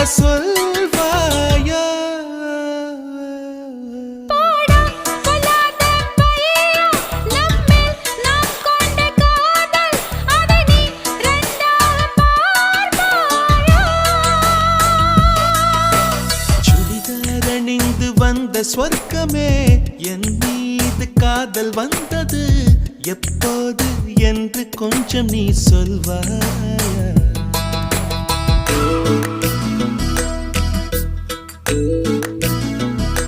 சொல்வாயா? சுடிதார் அணிந்து வந்த சொர்க்கமே, என் மீது காதல் வந்தது எப்போது என்று கொஞ்சம் நீ சொல்வாயா?